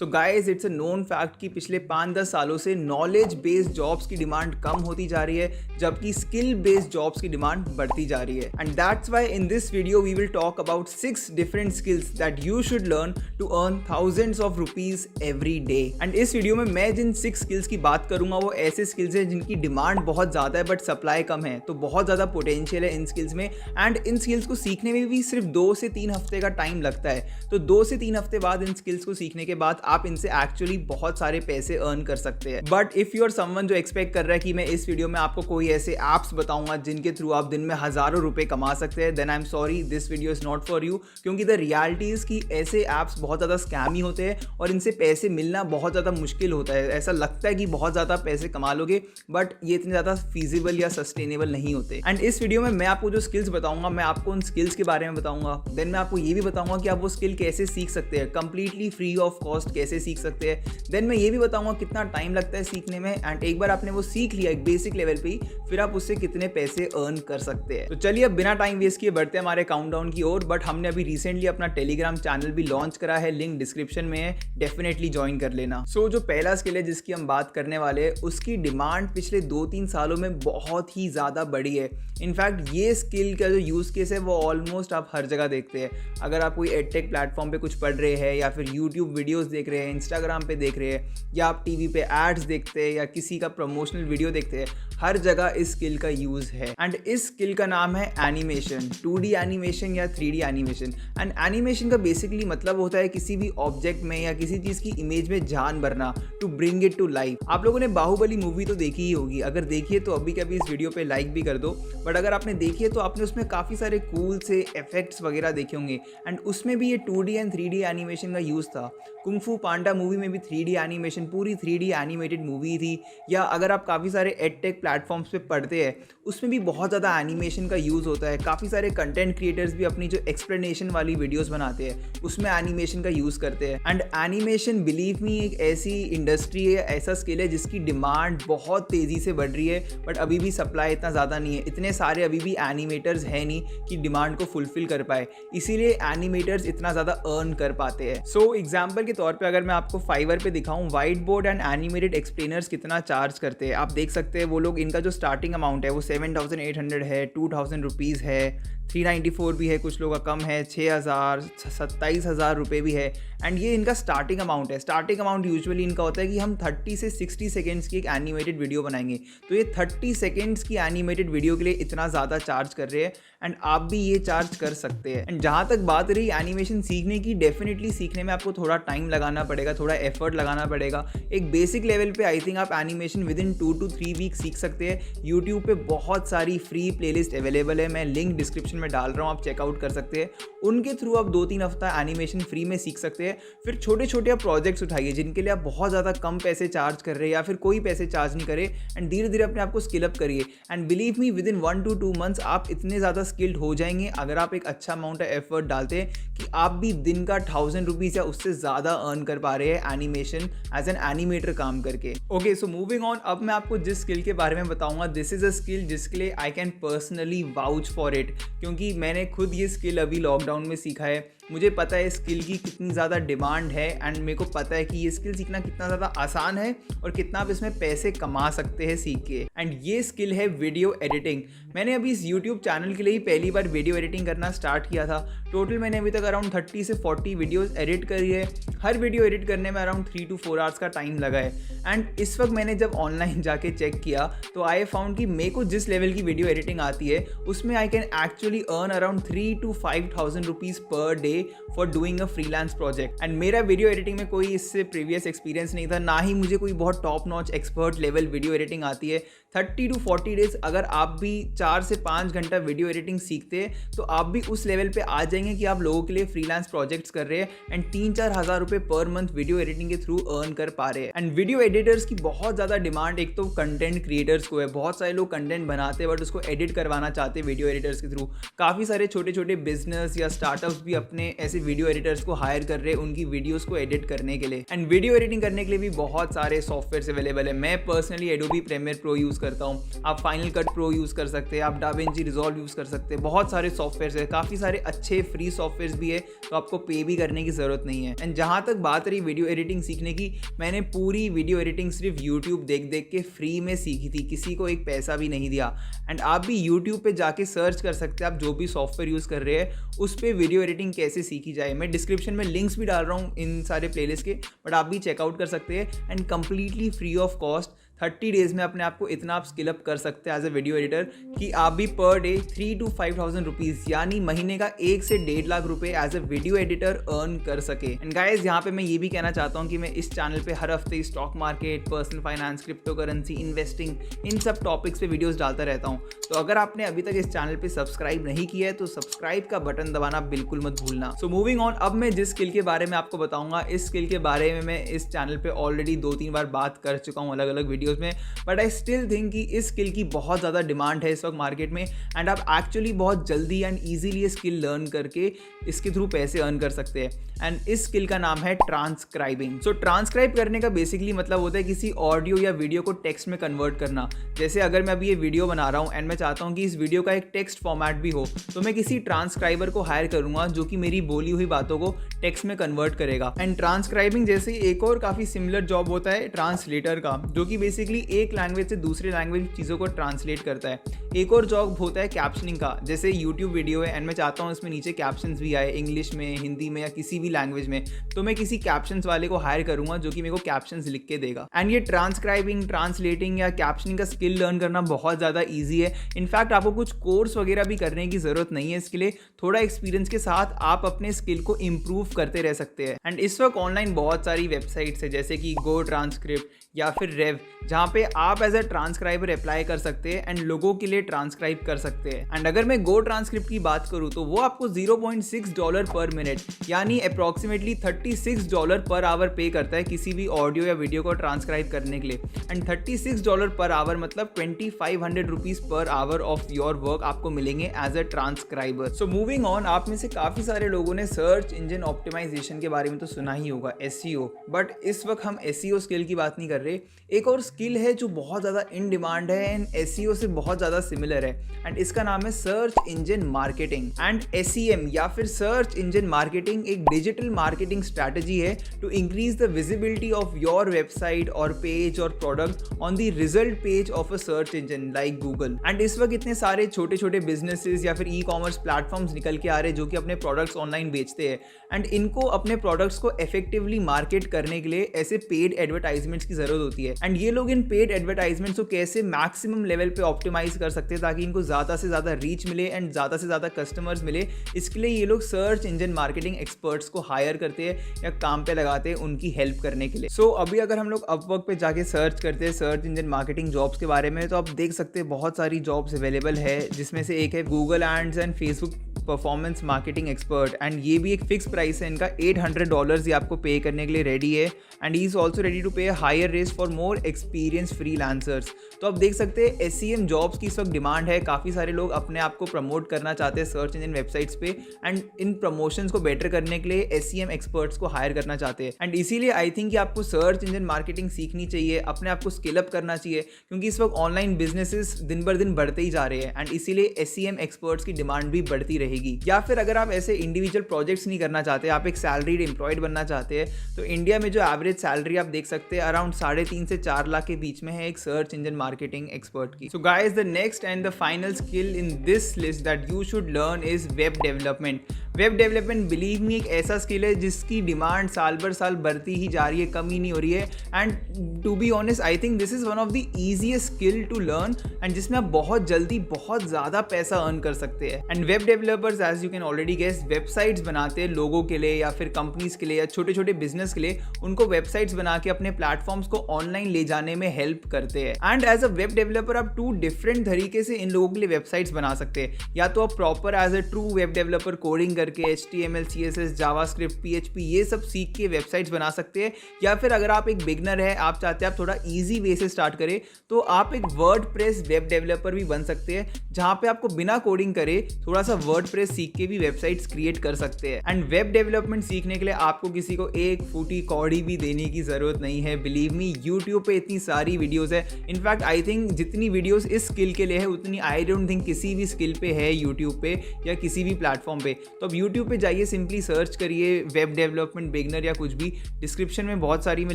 So guys, it's a known fact कि पिछले 5-10 सालों से नॉलेज बेस्ड जॉब्स की डिमांड कम होती जा रही है, जबकि स्किल बेस्ड जॉब्स की डिमांड बढ़ती जा रही है। And that's why in this video we will talk about 6 different skills that you should learn to earn thousands of rupees every day. एंड इस वीडियो में मैं जिन 6 स्किल्स की बात करूंगा वो ऐसे स्किल्स हैं जिनकी डिमांड बहुत ज़्यादा है बट सप्लाई कम है, तो बहुत ज़्यादा पोटेंशियल है इन स्किल्स में। एंड इन स्किल्स को सीखने में भी सिर्फ 2 से 3 हफ्ते का टाइम लगता है, तो 2 से 3 हफ्ते बाद इन स्किल्स को सीखने के बाद आप इनसे एक्चुअली बहुत सारे पैसे अर्न कर सकते हैं। But if you are someone जो एक्सपेक्ट कर रहा है कि मैं इस वीडियो में आपको कोई ऐसे एप्स बताऊंगा जिनके थ्रू आप दिन में हजारों रुपए कमा सकते हैं, then I am sorry, this video is not for you. क्योंकि द रियलिटी इज कि ऐसे एप्स बहुत ज़्यादा स्कैमी होते हैं और इनसे पैसे मिलना बहुत ज़्यादा मुश्किल होता है। ऐसा लगता है कि बहुत ज़्यादा पैसे कमा लोगे, बट ये इतने ज़्यादा फीजिबल या सस्टेनेबल नहीं होते। एंड इस वीडियो में मैं आपको जो स्किल्स बताऊंगा, मैं आपको उन स्किल्स के बारे में बताऊंगा। देन मैं आपको ये भी बताऊंगा कि आप वो स्किल कैसे सीख सकते हैं, कंप्लीटली फ्री ऑफ कॉस्ट कैसे सीख सकते हैं। देन मैं ये भी बताऊंगा कितना टाइम लगता है सीखने में, एंड एक बार आपने वो सीख लिया एक बेसिक लेवल पे, फिर आप उससे कितने पैसे अर्न कर सकते हैं। तो चलिए अब बिना टाइम वेस्ट किए बढ़ते हैं हमारे काउंटडाउन की ओर। बट हमने अभी रिसेंटली अपना टेलीग्राम चैनल भी लॉन्च करा है, लिंक डिस्क्रिप्शन में है, डेफिनेटली ज्वाइन कर लेना। सो जो पहला स्किल है जिसकी हम बात करने वाले हैं, उसकी डिमांड पिछले 2-3 सालों में बहुत ही ज़्यादा बढ़ी है। इनफैक्ट ये स्किल का जो यूज़ केस है वो ऑलमोस्ट आप हर जगह देखते हैं। अगर आप कोई एडटेक प्लेटफॉर्म पे कुछ पढ़ रहे हैं, या फिर यूट्यूब वीडियोस देख रहे हैं, इंस्टाग्राम पे देख रहे हैं, या आप टीवी पे एड्स देखते हैं, या किसी का प्रमोशनल वीडियो देखते हैं, हर जगह इस स्किल का यूज़ है। एंड इस स्किल का नाम है एनिमेशन, 2D एनिमेशन या 3D एनिमेशन। एंड एनिमेशन का बेसिकली मतलब होता है किसी भी ऑब्जेक्ट में या किसी चीज़ की इमेज में जान भरना, to bring it to life. आप लोगों ने बाहुबली मूवी तो देखी ही होगी, अगर देखी है तो अभी कभी इस वीडियो पे लाइक भी कर दो। बट अगर आपने देखी है तो आपने उसमें काफ़ी सारे कूल से इफेक्ट्स वगैरह देखे होंगे, एंड उसमें भी ये 2D एंड 3D एनिमेशन का यूज़ था। कुंग फू पांडा मूवी में भी 3D एनिमेशन, पूरी 3D एनिमेटेड मूवी थी। या अगर आप काफ़ी सारे एडटेक प्लेटफॉर्म्स पे पढ़ते हैं, उसमें भी बहुत ज़्यादा एनिमेशन का यूज़ होता है। काफ़ी सारे कंटेंट क्रिएटर्स भी अपनी जो एक्सप्लेनेशन वाली वीडियोस बनाते हैं उसमें एनिमेशन का यूज़ करते हैं। एंड एनिमेशन, बिलीव मी, एक ऐसी इंडस्ट्री है, ऐसा स्किल है जिसकी डिमांड बहुत तेज़ी से बढ़ रही है, बट अभी भी सप्लाई इतना ज़्यादा नहीं है। इतने सारे अभी भी एनिमेटर्स हैं नहीं कि डिमांड को फुलफिल कर पाए, इसीलिए एनिमेटर्स इतना ज़्यादा अर्न कर पाते हैं। सो एग्जाम्पल के तौर पे अगर मैं आपको फाइवर पे दिखाऊं white board and animated explainers कितना चार्ज करते हैं, आप देख सकते हैं। वो लोग, इनका जो स्टार्टिंग अमाउंट है वो 7,800 है, 2,000 रुपीज़ है, 394 भी है, कुछ लोगों का कम है, 6,000, 27,000 रुपये भी है। एंड ये इनका स्टार्टिंग अमाउंट है। स्टार्टिंग अमाउंट यूजुअली इनका होता है कि हम 30 से 60 सेकेंड्स की एक एनिमेटेड वीडियो बनाएंगे, तो ये 30 सेकेंड्स की एनिमेटेड वीडियो के लिए इतना ज़्यादा चार्ज कर रहे हैं, एंड आप भी ये चार्ज कर सकते हैं। एंड जहाँ तक बात रही एनिमेशन सीखने की, डेफिनेटली सीखने में आपको थोड़ा टाइम लगाना पड़ेगा, थोड़ा एफर्ट लगाना पड़ेगा। एक बेसिक लेवल पे आई थिंक आप animation within 2 to 3 week सीख सकते हैं। यूट्यूब पे बहुत सारी फ्री प्लेलिस्ट अवेलेबल है, मैं लिंक डिस्क्रिप्शन में डाल रहा हूँ, आप चेकआउट कर सकते हैं। उनके थ्रू आप 2-3 हफ्ता एनिमेशन फ्री में सीख सकते हैं। फिर छोटे छोटे आप प्रोजेक्ट्स उठाइए जिनके लिए आप बहुत ज़्यादा कम पैसे चार्ज कर रहे हैं या फिर कोई पैसे चार्ज नहीं करे, एंड धीरे धीरे अपने आप को स्किल अप करिए। And believe me, with in 1 to 2 months आप इतने ज़्यादा स्किल्ड हो जाएंगे, अगर आप एक अच्छा अमाउंट ऑफ एफर्ट डालते हैं, कि आप भी दिन का 1,000 रुपीज़ या उससे ज़्यादा अर्न कर पा रहे हैं एनिमेशन एज एन एनिमेटर काम करके। ओके, सो मूविंग ऑन, अब मैं आपको जिस स्किल के बारे में बताऊंगा, दिस इज़ अ स्किल जिसके लिए I can personally vouch for it, क्योंकि मैंने खुद ये स्किल अभी लॉकडाउन में सीखा है। मुझे पता है स्किल की कितनी ज़्यादा डिमांड है, एंड मेरे को पता है कि ये स्किल सीखना कितना ज़्यादा आसान है और कितना आप इसमें पैसे कमा सकते हैं सीख के। एंड ये स्किल है वीडियो एडिटिंग। मैंने अभी इस यूट्यूब चैनल के लिए ही पहली बार वीडियो एडिटिंग करना स्टार्ट किया था। टोटल मैंने अभी तक अराउंड 30 से 40 वीडियोज़ एडिट करी है। हर वीडियो एडिट करने में अराउंड 3 to 4 आवर्स का टाइम लगा है। एंड इस वक्त मैंने जब ऑनलाइन जाके चेक किया तो आई फाउंड कि मेरे को जिस लेवल की वीडियो एडिटिंग आती है उसमें I can actually earn around 3 to 5,000 rupees per day for doing a freelance project. And मेरा वीडियो एडिटिंग में कोई इससे प्रीवियस एक्सपीरियंस नहीं था, ना ही मुझे कोई बहुत top notch expert level video editing आती है। 30 to 40 डेज अगर आप भी 4 से 5 घंटा वीडियो एडिटिंग सीखते हैं तो आप भी उस लेवल पे आ जाएंगे कि आप लोगों के लिए फ्रीलांस प्रोजेक्ट्स कर रहे हैं, एंड 3-4 हज़ार रुपये पर मंथ वीडियो एडिटिंग के थ्रू अर्न कर पा रहे हैं। एंड वीडियो एडिटर्स की बहुत ज़्यादा डिमांड एक तो कंटेंट क्रिएटर्स को है, बहुत सारे लोग कंटेंट बनाते हैं बट उसको एडिट करवाना चाहते हैं वीडियो एडिटर्स के थ्रू। काफ़ी सारे छोटे छोटे बिजनेस या स्टार्टअप्स भी अपने ऐसे वीडियो एडिटर्स को हायर कर रहे हैं उनकी वीडियोस को एडिट करने के लिए। एंड वीडियो एडिटिंग करने के लिए भी बहुत सारे सॉफ्टवेयर अवेलेबल है। मैं personally Adobe Premiere Pro use करता हूँ, आप फाइनल कट प्रो यूज़ कर सकते हैं, आप डाविंची रिजॉल्व यूज़ कर सकते हैं। बहुत सारे सॉफ्टवेयर है, काफ़ी सारे अच्छे फ्री सॉफ्टवेयर भी है, तो आपको पे भी करने की ज़रूरत नहीं है। एंड जहाँ तक बात रही वीडियो एडिटिंग सीखने की, मैंने पूरी वीडियो एडिटिंग सिर्फ यूट्यूब देख देख के फ्री में सीखी थी, किसी को एक पैसा भी नहीं दिया। एंड आप भी यूट्यूब पे जाके सर्च कर सकते हैं, आप जो भी सॉफ्टवेयर यूज़ कर रहे हैं उस पर वीडियो एडिटिंग कैसे सीखी जाए। मैं डिस्क्रिप्शन में लिंक्स भी डाल रहा हूँ इन सारे प्लेलिस्ट के, बट आप भी चेकआउट कर सकते हैं। And completely free of cost 30 days में अपने आप को इतना आप स्किल अप कर सकते हैं एज ए वीडियो एडिटर कि आप भी पर डे 3 to 5,000 रुपीज़ यानी महीने का 1 से 1.5 लाख रुपए as a video editor earn कर सके। एंड गाइस यहाँ पे मैं ये भी कहना चाहता हूँ कि मैं इस चैनल पे हर हफ्ते stock market, personal finance, crypto currency, investing, इन सब टॉपिक्स पे वीडियोस डालता रहता हूँ। तो अगर आपने अभी तक इस चैनल पे सब्सक्राइब नहीं किया है तो सब्सक्राइब का बटन दबाना बिल्कुल मत भूलना। सो मूविंग ऑन, अब मैं जिस स्किल के बारे में आपको बताऊंगा, इस स्किल के बारे में मैं इस चैनल पे ऑलरेडी 2-3 बार बात कर चुका हूँ अलग अलग वीडियोस में, बट आई स्टिल थिंक कि इस स्किल की बहुत ज़्यादा डिमांड है इस वक्त मार्केट में। एंड आप एक्चुअली बहुत जल्दी एंड ईजिली ये स्किल लर्न करके इसके थ्रू पैसे अर्न कर सकते हैं। एंड इस स्किल का नाम है ट्रांसक्राइबिंग। सो ट्रांसक्राइब करने का बेसिकली मतलब होता है किसी ऑडियो या वीडियो को टेक्स्ट में कन्वर्ट करना। जैसे अगर मैं अभी ये वीडियो बना रहा हूँ एंड मैं चाहता हूँ कि इस वीडियो का एक टेक्स्ट फॉर्मेट भी हो, तो मैं किसी ट्रांसक्राइबर को हायर करूंगा जो कि मेरी बोली हुई बातों को टेक्स्ट में कन्वर्ट करेगा। एंड ट्रांसक्राइबिंग जैसे एक और काफ़ी सिमिलर जॉब होता है ट्रांसलेटर का, जो कि बेसिकली एक लैंग्वेज से दूसरे लैंग्वेज चीज़ों को ट्रांसलेट करता है। एक और जॉब होता है कैप्शनिंग का, जैसे यूट्यूब वीडियो है एंड मैं चाहता हूँ इसमें नीचे कैप्शंस भी आए इंग्लिश में, हिंदी में या किसी भी लैंग्वेज में, तो मैं किसी कैप्शंस वाले को हायर करूंगा जो कि मेरे को कैप्शंस लिख के देगा। एंड ये ट्रांसक्राइबिंग, ट्रांसलेटिंग या कैप्शनिंग का स्किल लर्न करना बहुत ज़्यादा ईजी है। इनफैक्ट आपको कुछ कोर्स वगैरह भी करने की ज़रूरत नहीं है इसके लिए, थोड़ा एक्सपीरियंस के साथ आप अपने स्किल को इम्प्रूव करते रह सकते हैं। एंड इस वक्त ऑनलाइन बहुत सारी वेबसाइट्स है जैसे कि गो ट्रांसक्रिप्ट या फिर रेव, जहाँ पे आप एज अ ट्रांसक्राइबर अप्लाई कर सकते हैं एंड लोगों के लिए ट्रांसक्राइब कर सकते हैं। एंड अगर मैं गो ट्रांसक्रिप्ट की बात करूँ तो वो आपको $0.6 पर मिनट यानी अप्रॉक्सीमेटली $36 पर आवर पे करता है किसी भी ऑडियो या वीडियो को ट्रांसक्राइब करने के लिए। एंड $36 पर आवर मतलब 2500 rupees per hour of your work आपको मिलेंगे as a transcriber. So moving on, आप में से काफ़ी सारे लोगों ने सर्च इंजन ऑप्टिमाइजेशन के बारे में तो सुना ही होगा, SEO, बट इस वक्त हम SEO स्किल की बात नहीं कर रहे। एक और स्किल है जो बहुत ज़्यादा इन डिमांड है एंड SEO से बहुत ज़्यादा सिमिलर है, एंड इसका नाम है search engine marketing. And SEM या फिर सर्च इंजन मार्केटिंग एक डिजिटल मार्केटिंग स्ट्रैटेजी है to increase the visibility of your website और पेज और product on the result page of a search engine like Google. And इस वक्त इतने सारे छोटे छोटे बिजनेसेस या फिर ई-कॉमर्स प्लेटफॉर्म्स निकल के आ रहे हैं जो कि अपने प्रोडक्ट्स ऑनलाइन बेचते हैं, एंड इनको अपने प्रोडक्ट्स को इफेक्टिवली मार्केट करने के लिए ऐसे पेड एडवर्टाइजमेंट्स की जरूरत होती है। एंड ये लोग इन पेड एडवर्टाइजमेंट्स को कैसे मैक्सिमम लेवल पे ऑप्टिमाइज कर सकते हैं ताकि इनको ज़्यादा से ज़्यादा रीच मिले एंड ज़्यादा से ज़्यादा कस्टमर्स मिले, इसके लिए ये लोग सर्च इंजन मार्केटिंग एक्सपर्ट्स को हायर करते हैं या काम पे लगाते हैं उनकी हेल्प करने के लिए। सो अभी अगर हम लोग अपवर्क पे जाके सर्च करते हैं सर्च इंजन मार्केटिंग जॉब्स के बारे में, तो आप देख सकते हैं बहुत सारी जॉब्स अवेलेबल है, जिसमें से एक है Google ads and Facebook performance marketing expert. And ये भी एक फिक्स प्राइस है इनका, $800 ये आपको पे करने के लिए रेडी है। And he is also ready to pay higher rate for more experience freelancers. तो आप देख सकते हैं SEM जॉब्स की इस वक्त डिमांड है, काफ़ी सारे लोग अपने आप को प्रमोट करना चाहते हैं सर्च इंजन वेबसाइट्स पे, एंड इन प्रमोशंस को बेटर करने के लिए SEM एक्सपर्ट्स को हायर करना चाहते हैं। एंड इसीलिए आई थिंक कि आपको सर्च इंजन मार्केटिंग सीखनी चाहिए, अपने आप को स्किल अप करना चाहिए, क्योंकि इस वक्त ऑनलाइन बिजनेसेस दिन बर दिन बढ़ते ही जा रहे हैं एंड इसीलिए SEM एक्सपर्ट्स की डिमांड भी बढ़ती रहेगी। या फिर अगर आप ऐसे इंडिविजुअल प्रोजेक्ट्स नहीं करना चाहते, आप एक सैलरीड एम्प्लॉयड बनना चाहते हैं, तो इंडिया में जो एवरेज सैलरी आप देख सकते हैं अराउंड 3.5 से 4 लाख के बीच में है एक सर्च इंजन मार्केटिंग एक्सपर्ट की। So guys, the next and the final skill in this list that you should learn is web development. Web development believe me एक ऐसा स्किल है जिसकी डिमांड साल भर साल बढ़ती ही जा रही है, कम ही नहीं हो रही है। And to be honest I think this is one of the easiest skill to learn and जिसमें आप बहुत जल्दी बहुत ज़्यादा पैसा अर्न कर सकते हैं। And web developers as you can already guess websites बनाते हैं लोगों के लिए या फिर कंपनीज के लिए या छोटे छोटे बिजनेस के लिए, उनको वेबसाइट्स बना के अपने प्लेटफॉर्म्स को ऑनलाइन ले जाने में हेल्प करते हैं। And as a web developer आप 2 डिफरेंट तरीके से इन लोगों के लिए वेबसाइट्स बना सकते हैं, या तो आप proper as a true web developer coding करके करके HTML, CSS, जावास्क्रिप्ट, PHP ये सब सीख के वेबसाइट्स बना सकते हैं। या फिर अगर आप एक बिगनर है, आप चाहते हैं आप थोड़ा ईजी वे से स्टार्ट करें, तो आप एक वर्डप्रेस वेब डेवलपर भी बन सकते हैं, जहाँ पे आपको बिना कोडिंग करे थोड़ा सा वर्डप्रेस सीख के भी वेबसाइट्स क्रिएट कर सकते हैं। एंड वेब डेवलपमेंट सीखने के लिए आपको किसी को एक फूटी कौड़ी भी देने की जरूरत नहीं है। बिलीव मी, यूट्यूब पे इतनी सारी वीडियोस है। इनफैक्ट आई थिंक जितनी वीडियोस इस स्किल के लिए है उतनी आई डोंट थिंक किसी भी स्किल पे है यूट्यूब पे या किसी भी प्लेटफॉर्म पे। तो अब यूट्यूब पे जाइए, सिंपली सर्च करिए वेब डेवलपमेंट बिगनर या कुछ भी। डिस्क्रिप्शन में बहुत सारी मैं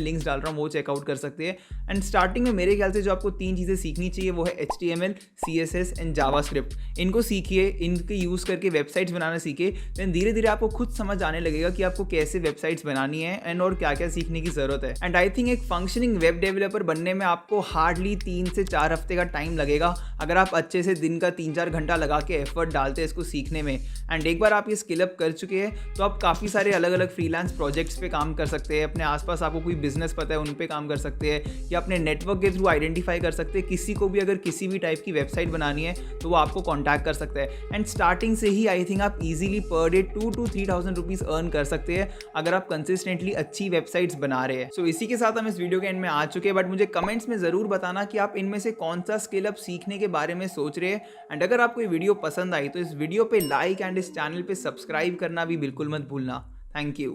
लिंक्स डाल रहा हूँ, वो चेकआउट कर सकते हैं। एंड स्टार्टिंग में मेरे ख्याल से जो आपको 3 चीज़ें सीखनी चाहिए वो है HTML, CSS एंड जावास्क्रिप्ट। इनको सीखिए, इनके यूज़ करके वेबसाइट्स बनाना सीखिए। देन धीरे धीरे आपको खुद समझ आने लगेगा कि आपको कैसे वेबसाइट्स बनानी है एंड और क्या क्या सीखने की ज़रूरत है। एंड आई थिंक एक फंक्शनिंग वेब डेवलपर बनने में आपको हार्डली 3 से 4 हफ्ते का टाइम लगेगा, अगर आप अच्छे से दिन का 3-4 घंटा लगा के एफर्ट डालते हैं इसको सीखने में। एंड एक बार आप ये स्किल अप कर चुके हैं तो आप काफ़ी सारे अलग अलग फ्रीलांस प्रोजेक्ट्स पे काम कर सकते हैं। अपने आसपास आपको कोई बिजनेस पता है उन पे काम कर सकते हैं, या अपने नेटवर्क के थ्रू आइडेंटिफाई कर सकते हैं किसी को भी अगर किसी भी टाइप की वेबसाइट बनानी है तो वो आपको कॉन्टैक्ट कर सकता है। एंड स्टार्टिंग से ही आई थिंक आप easily per day 2 to 3,000 rupees earn कर सकते हैं अगर आप कंसिस्टेंटली अच्छी वेबसाइट्स बना रहे हैं। सो इसी के साथ हम इस वीडियो के एंड में आ चुके हैं, बट मुझे कमेंट्स में ज़रूर बताना कि आप इनमें से कौन सा स्किल अप सीखने के बारे में सोच रहे हैं। एंड अगर आपको ये वीडियो पसंद आई तो इस वीडियो पे लाइक एंड इस चैनल पे सब्सक्राइब करना भी बिल्कुल मत भूलना। Thank you.